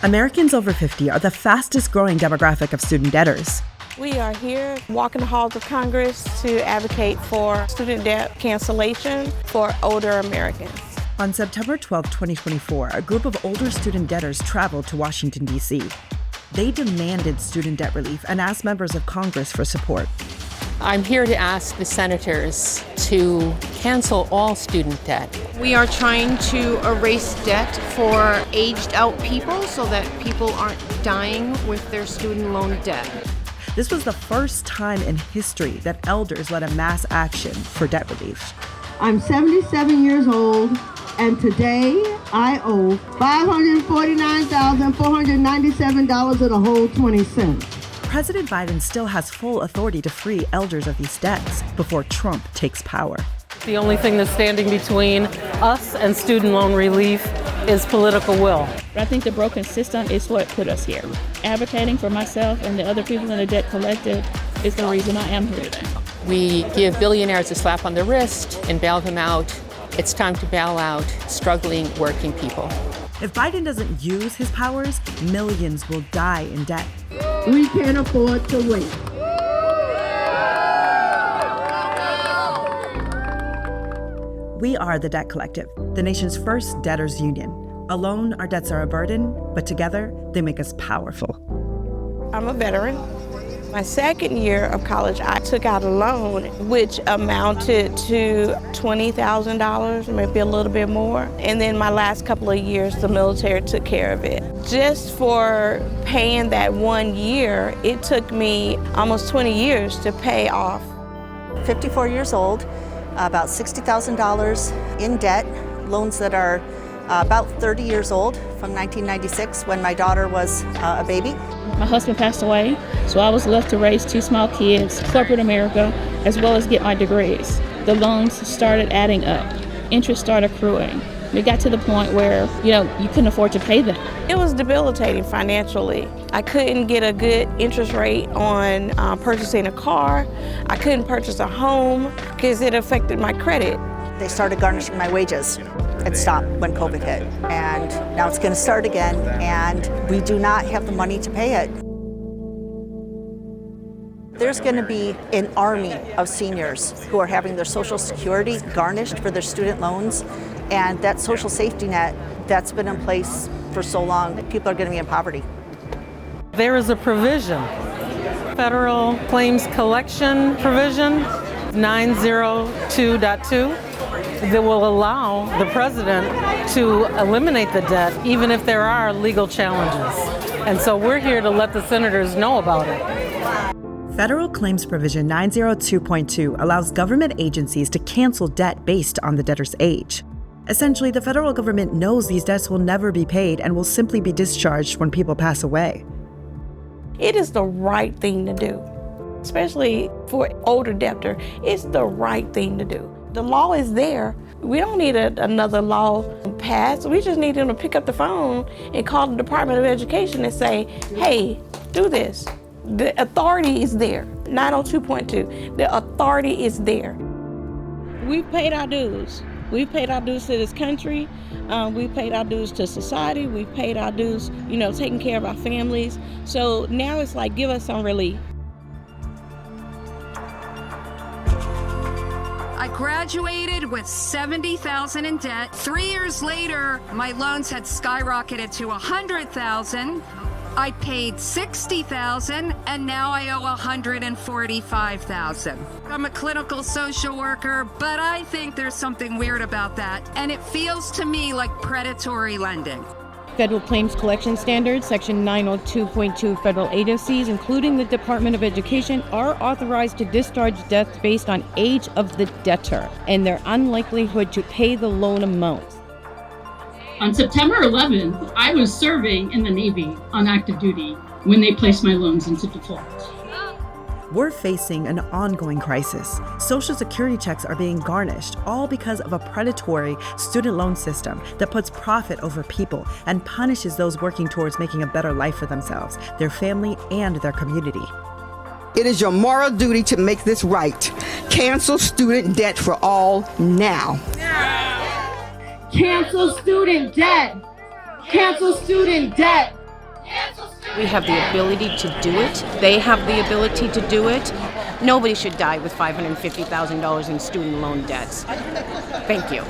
Americans over 50 are the fastest growing demographic of student debtors. We are here walking the halls of Congress to advocate for student debt cancellation for older Americans. On September 12, 2024, a group of older student debtors traveled to Washington, D.C. They demanded student debt relief and asked members of Congress for support. I'm here to ask the senators to cancel all student debt. We are trying to erase debt for aged out people so that people aren't dying with their student loan debt. This was the first time in history that elders led a mass action for debt relief. I'm 77 years old, and today I owe $549,497 and a whole 20 cents. President Biden still has full authority to free elders of these debts before Trump takes power. The only thing that's standing between us and student loan relief is political will. I think the broken system is what put us here. Advocating for myself and the other people in the debt collective is the reason I am here today. We give billionaires a slap on the wrist and bail them out. It's time to bail out struggling working people. If Biden doesn't use his powers, millions will die in debt. We can't afford to wait. We are the Debt Collective, the nation's first debtors union. Alone, our debts are a burden, but together, they make us powerful. I'm a veteran. My second year of college, I took out a loan, which amounted to $20,000, maybe a little bit more. And then my last couple of years, the military took care of it. Just for paying that 1 year, it took me almost 20 years to pay off. 54 years old, about $60,000 in debt, loans that are about 30 years old from 1996 when my daughter was a baby. My husband passed away, so I was left to raise two small kids, corporate America, as well as get my degrees. The loans started adding up. Interest started accruing. We got to the point where, you couldn't afford to pay them. It was debilitating financially. I couldn't get a good interest rate on purchasing a car. I couldn't purchase a home because it affected my credit. They started garnishing my wages. It stopped when COVID hit, and now it's going to start again, and we do not have the money to pay it. There's going to be an army of seniors who are having their Social Security garnished for their student loans, and that social safety net that's been in place for so long, people are going to be in poverty. There is a provision, federal claims collection provision, 902.2, that will allow the president to eliminate the debt even if there are legal challenges. And so we're here to let the senators know about it. Federal Claims Provision 902.2 allows government agencies to cancel debt based on the debtor's age. Essentially, the federal government knows these debts will never be paid and will simply be discharged when people pass away. It is the right thing to do, especially for older debtor. It's the right thing to do. The law is there. We don't need another law passed. We just need them to pick up the phone and call the Department of Education and say, hey, do this. The authority is there. 902.2, the authority is there. We've paid our dues. We've paid our dues to this country. We've paid our dues to society. We've paid our dues, taking care of our families. So now it's like, give us some relief. I graduated with $70,000 in debt. 3 years later, my loans had skyrocketed to $100,000. I paid $60,000, and now I owe $145,000. I'm a clinical social worker, but I think there's something weird about that, and it feels to me like predatory lending. Federal Claims Collection Standards, Section 902.2, federal agencies, including the Department of Education, are authorized to discharge debts based on age of the debtor and their unlikelihood to pay the loan amounts. On September 11th, I was serving in the Navy on active duty when they placed my loans into default. We're facing an ongoing crisis. Social Security checks are being garnished, all because of a predatory student loan system that puts profit over people and punishes those working towards making a better life for themselves, their family, and their community. It is your moral duty to make this right. Cancel student debt for all now. Cancel student debt. Cancel student debt. We have the ability to do it. They have the ability to do it. Nobody should die with $550,000 in student loan debts. Thank you.